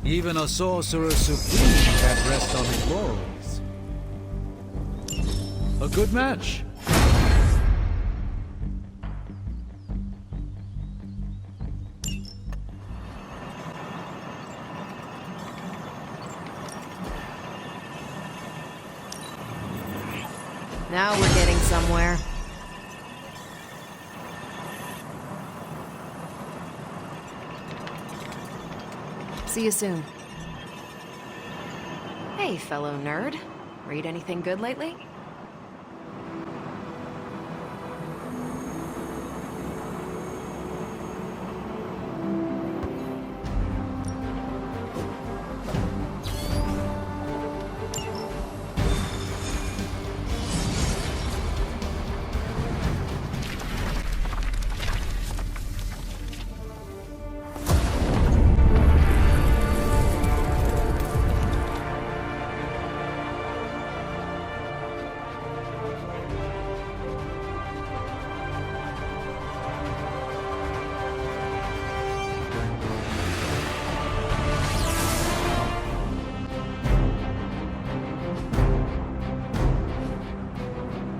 Even a sorcerer supreme can't rest on his laurels. A good match. Now we're getting somewhere. See you soon. Hey, fellow nerd. Read anything good lately?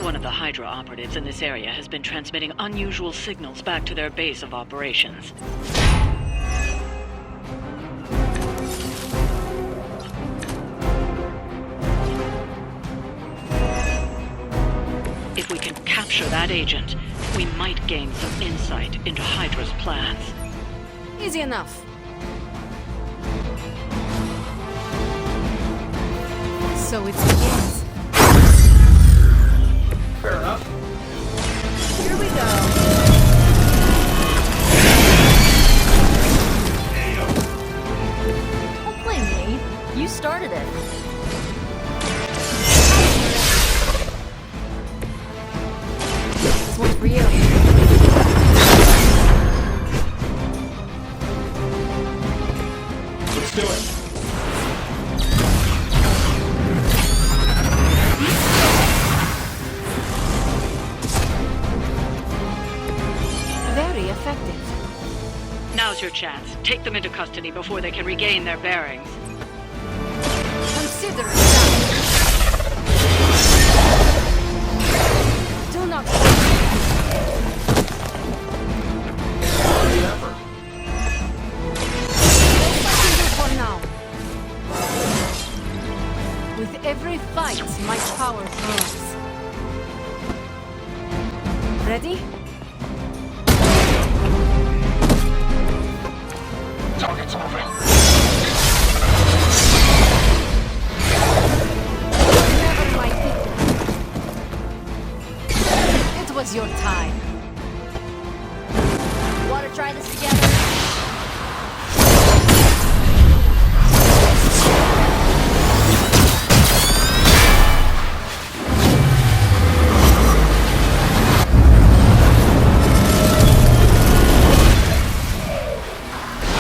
One of the Hydra operatives in this area has been transmitting unusual signals back to their base of operations. If we can capture that agent, we might gain some insight into Hydra's plans. Easy enough. So it begins. Fair enough. Here we go. Don't blame me. You started it. This one's for you. Let's do it. Very effective. Now's your chance. Take them into custody before they can regain their bearings. Consider it done. Do not. The effort. For now. With every fight, my power grows. Ready? Target's moving. Never my people. It was your time. Want to try this together?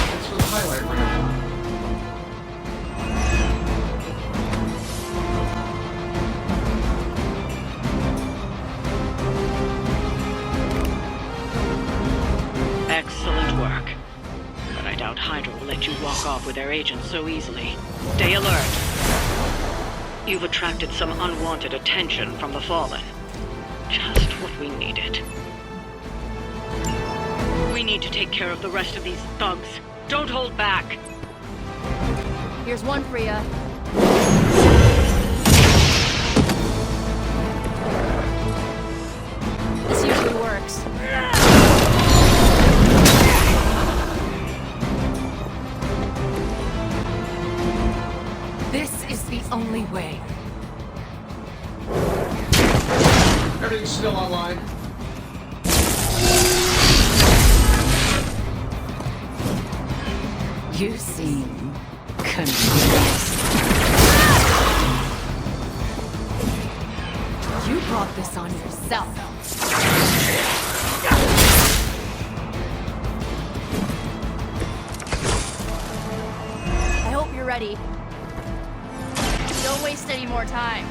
Thanks for the highlight reel. Excellent work. But I doubt Hydra will let you walk off with their agents so easily. Stay alert. You've attracted some unwanted attention from the Fallen. Just what we needed. We need to take care of the rest of these thugs. Don't hold back. Here's one for ya. This usually works. This is the only way. Everything's still online. You seem confused. You brought this on yourself. I hope you're ready. Don't waste any more time.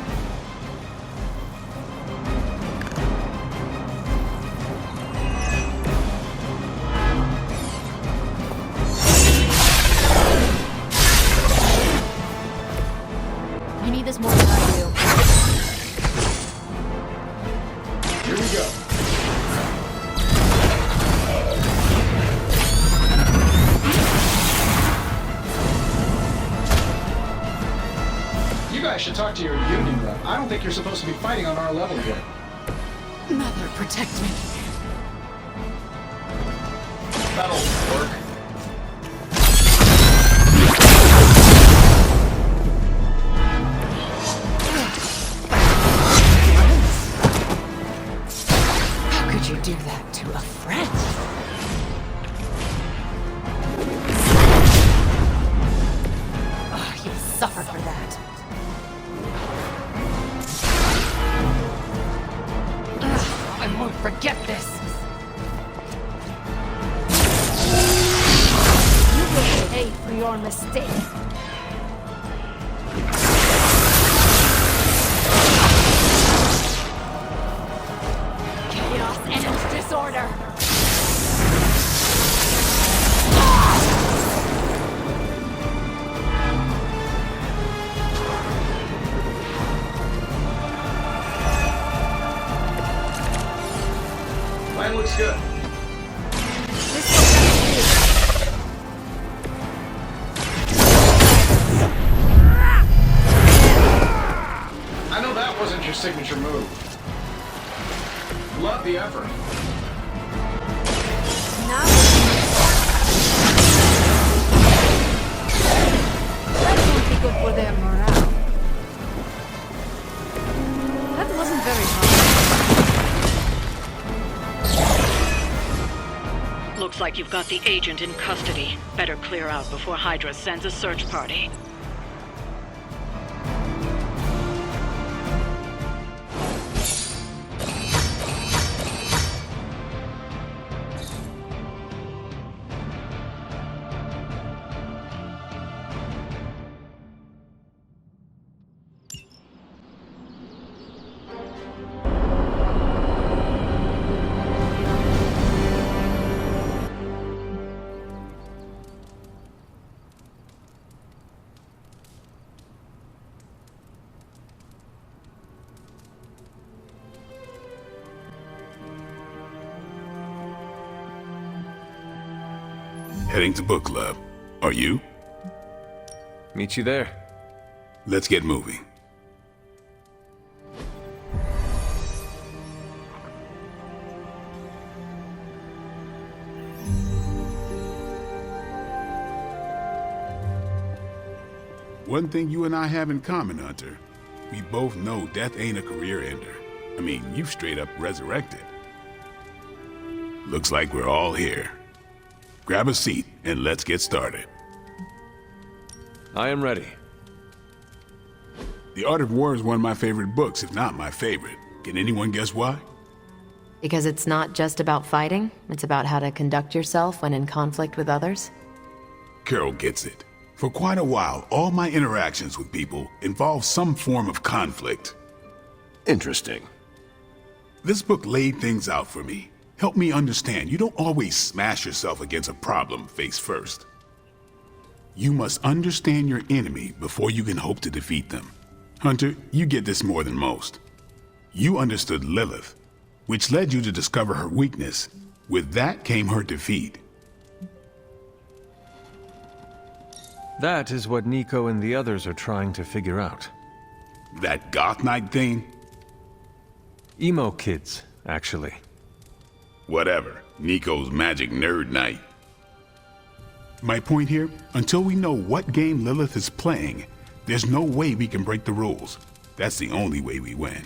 I should talk to your union rep. I don't think you're supposed to be fighting on our level here. Mother, protect me. That'll work. How could you do that to a friend? Oh, you suffer for that. Ugh, I won't forget this. You will pay for your mistake. Chaos and disorder. Plan looks good. I know that wasn't your signature move. Love the effort. Now that won't be good for their morale. That wasn't very hard. Looks like you've got the agent in custody. Better clear out before Hydra sends a search party. Heading to book club. Are you? Meet you there. Let's get moving. One thing you and I have in common, Hunter. We both know death ain't a career ender. I mean, you've straight up resurrected. Looks like we're all here. Grab a seat and let's get started. I am ready. The Art of War is one of my favorite books, if not my favorite. Can anyone guess why? Because it's not just about fighting, it's about how to conduct yourself when in conflict with others? Carol gets it. For quite a while, all my interactions with people involve some form of conflict. Interesting. This book laid things out for me. Help me understand, you don't always smash yourself against a problem face first. You must understand your enemy before you can hope to defeat them. Hunter, you get this more than most. You understood Lilith, which led you to discover her weakness. With that came her defeat. That is what Nico and the others are trying to figure out. That goth knight thing? Emo kids, actually. Whatever. Nico's magic nerd night. My point here, until we know what game Lilith is playing, there's no way we can break the rules. That's the only way we win.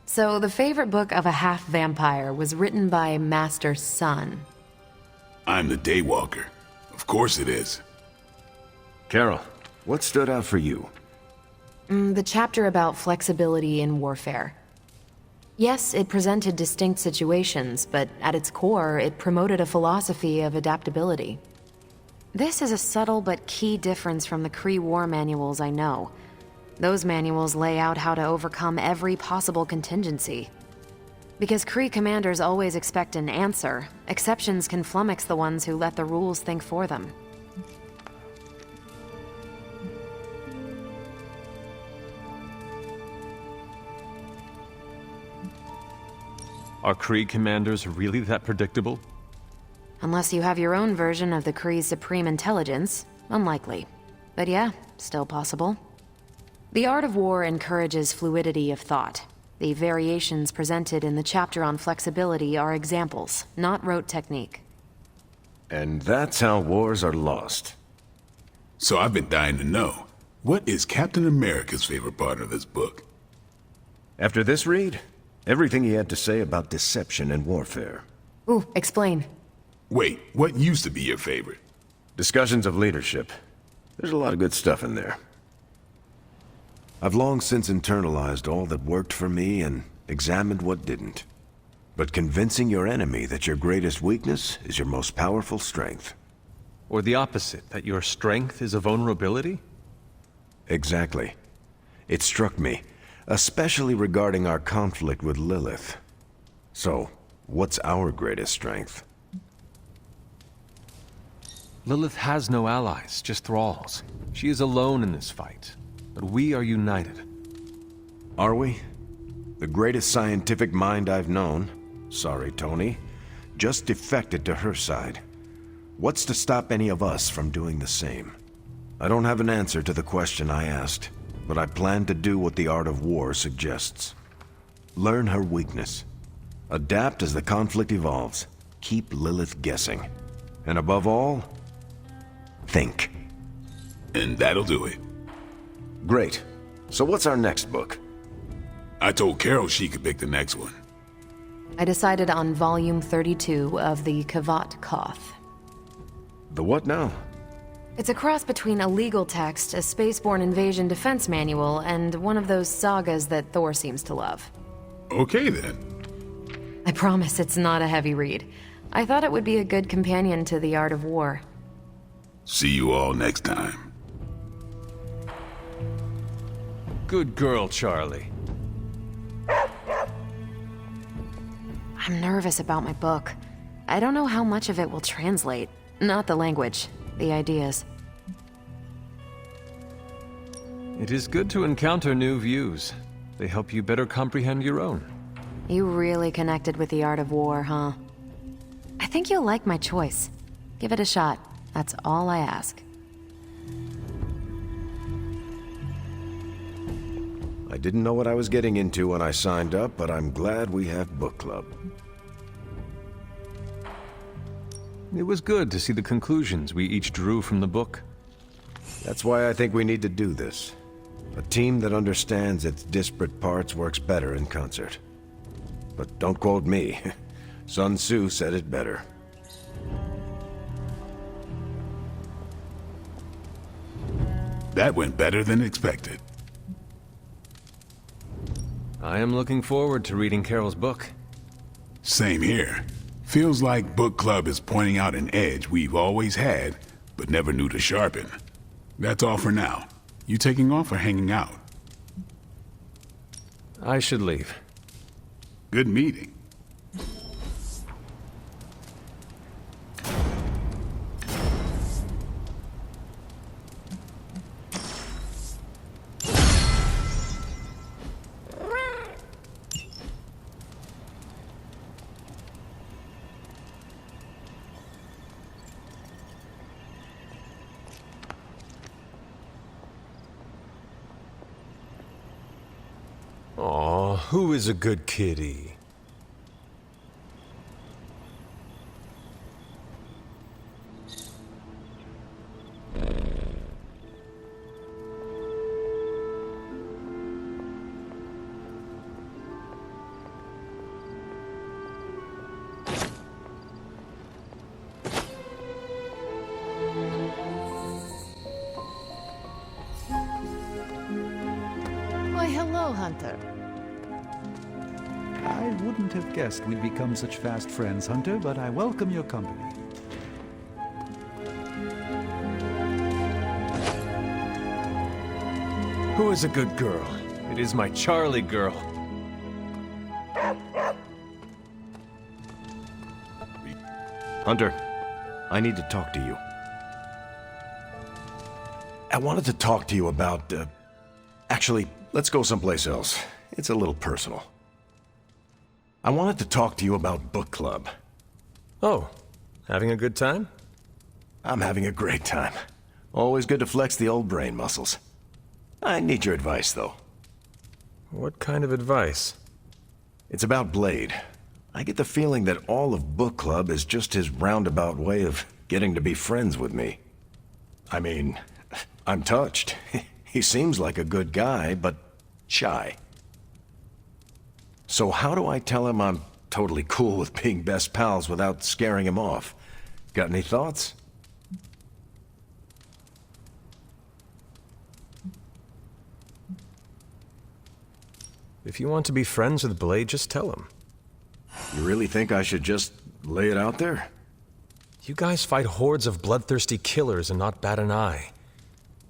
So the favorite book of a half-vampire was written by Master's son. I'm the Daywalker. Of course it is. Carol, what stood out for you? The chapter about flexibility in warfare. Yes, it presented distinct situations, but at its core, it promoted a philosophy of adaptability. This is a subtle but key difference from the Kree war manuals I know. Those manuals lay out how to overcome every possible contingency. Because Kree commanders always expect an answer, exceptions can flummox the ones who let the rules think for them. Are Kree commanders really that predictable? Unless you have your own version of the Kree's supreme intelligence, unlikely. But yeah, still possible. The art of war encourages fluidity of thought. The variations presented in the chapter on flexibility are examples, not rote technique. And that's how wars are lost. So I've been dying to know, what is Captain America's favorite part of this book? After this read, everything he had to say about deception and warfare. Ooh, explain. Wait, what used to be your favorite? Discussions of leadership. There's a lot of good stuff in there. I've long since internalized all that worked for me and examined what didn't. But convincing your enemy that your greatest weakness is your most powerful strength. Or the opposite, that your strength is a vulnerability? Exactly. It struck me, especially regarding our conflict with Lilith. So, what's our greatest strength? Lilith has no allies, just thralls. She is alone in this fight, but we are united. Are we? The greatest scientific mind I've known, sorry Tony, just defected to her side. What's to stop any of us from doing the same? I don't have an answer to the question I asked, but I plan to do what the art of war suggests. Learn her weakness. Adapt as the conflict evolves. Keep Lilith guessing. And above all, think. And that'll do it. Great. So what's our next book? I told Carol she could pick the next one. I decided on volume 32 of the Kavat Koth. The what now? It's a cross between a legal text, a spaceborne invasion defense manual, and one of those sagas that Thor seems to love. Okay then. I promise it's not a heavy read. I thought it would be a good companion to the art of war. See you all next time. Good girl, Charlie. I'm nervous about my book. I don't know how much of it will translate. Not the language, the ideas. It is good to encounter new views. They help you better comprehend your own. You really connected with the art of war, huh? I think you'll like my choice. Give it a shot. That's all I ask. I didn't know what I was getting into when I signed up, but I'm glad we have book club. It was good to see the conclusions we each drew from the book. That's why I think we need to do this. A team that understands its disparate parts works better in concert. But don't quote me. Sun Tzu said it better. That went better than expected. I am looking forward to reading Carol's book. Same here. Feels like book club is pointing out an edge we've always had, but never knew to sharpen. That's all for now. You taking off or hanging out? I should leave. Good meeting. Aw, who is a good kitty? Why, hello, Hunter. I wouldn't have guessed we'd become such fast friends, Hunter, but I welcome your company. Who is a good girl? It is my Charlie girl. Hunter, I need to talk to you. I wanted to talk to you about, actually, let's go someplace else. It's a little personal. I wanted to talk to you about book club. Oh, having a good time? I'm having a great time. Always good to flex the old brain muscles. I need your advice, though. What kind of advice? It's about Blade. I get the feeling that all of Book Club is just his roundabout way of getting to be friends with me. I mean, I'm touched. He seems like a good guy, but shy. So how do I tell him I'm totally cool with being best pals without scaring him off? Got any thoughts? If you want to be friends with Blade, just tell him. You really think I should just lay it out there? You guys fight hordes of bloodthirsty killers and not bat an eye.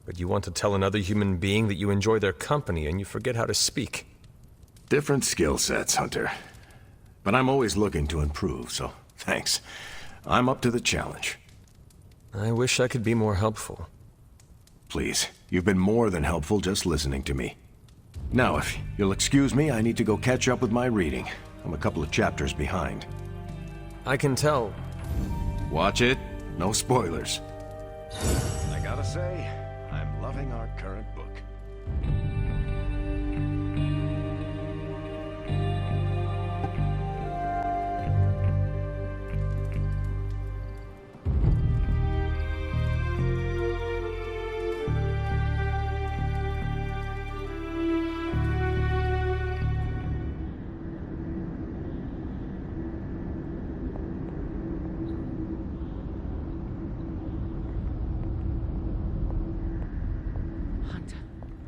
But you want to tell another human being that you enjoy their company and you forget how to speak. Different skill sets, Hunter. But I'm always looking to improve, so thanks. I'm up to the challenge. I wish I could be more helpful. Please, you've been more than helpful just listening to me. Now, if you'll excuse me, I need to go catch up with my reading. I'm a couple of chapters behind. I can tell. Watch it. No spoilers. I gotta say, I'm loving our current book.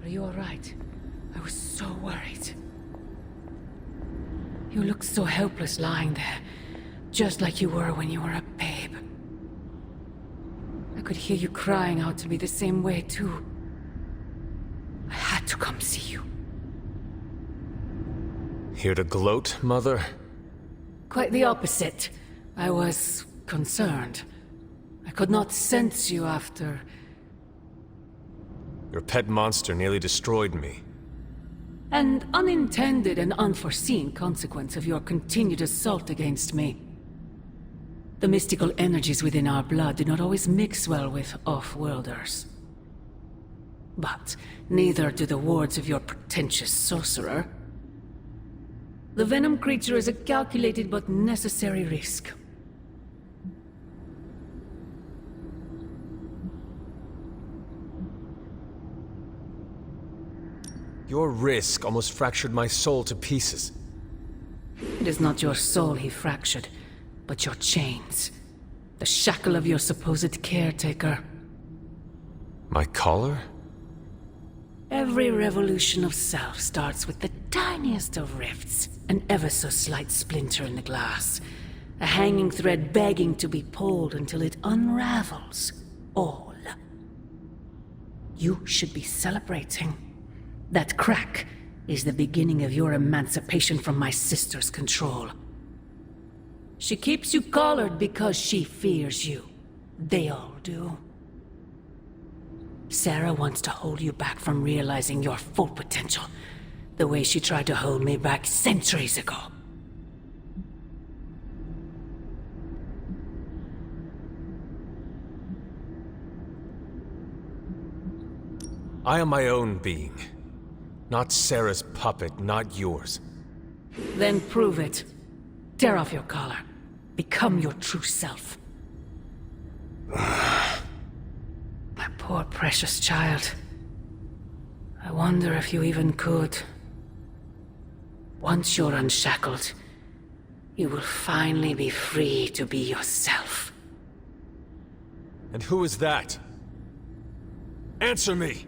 Are you alright? I was so worried. You look so helpless lying there, just like you were when you were a babe. I could hear you crying out to me the same way, too. I had to come see you. Here to gloat, Mother? Quite the opposite. I was concerned. I could not sense you after... Your pet monster nearly destroyed me. An unintended and unforeseen consequence of your continued assault against me. The mystical energies within our blood do not always mix well with off-worlders. But neither do the wards of your pretentious sorcerer. The venom creature is a calculated but necessary risk. Your risk almost fractured my soul to pieces. It is not your soul he fractured, but your chains. The shackle of your supposed caretaker. My collar? Every revolution of self starts with the tiniest of rifts. An ever so slight splinter in the glass. A hanging thread begging to be pulled until it unravels. All. You should be celebrating. That crack is the beginning of your emancipation from my sister's control. She keeps you collared because she fears you. They all do. Sarah wants to hold you back from realizing your full potential, the way she tried to hold me back centuries ago. I am my own being. Not Sarah's puppet, not yours. Then prove it. Tear off your collar. Become your true self. My poor precious child. I wonder if you even could. Once you're unshackled, you will finally be free to be yourself. And who is that? Answer me!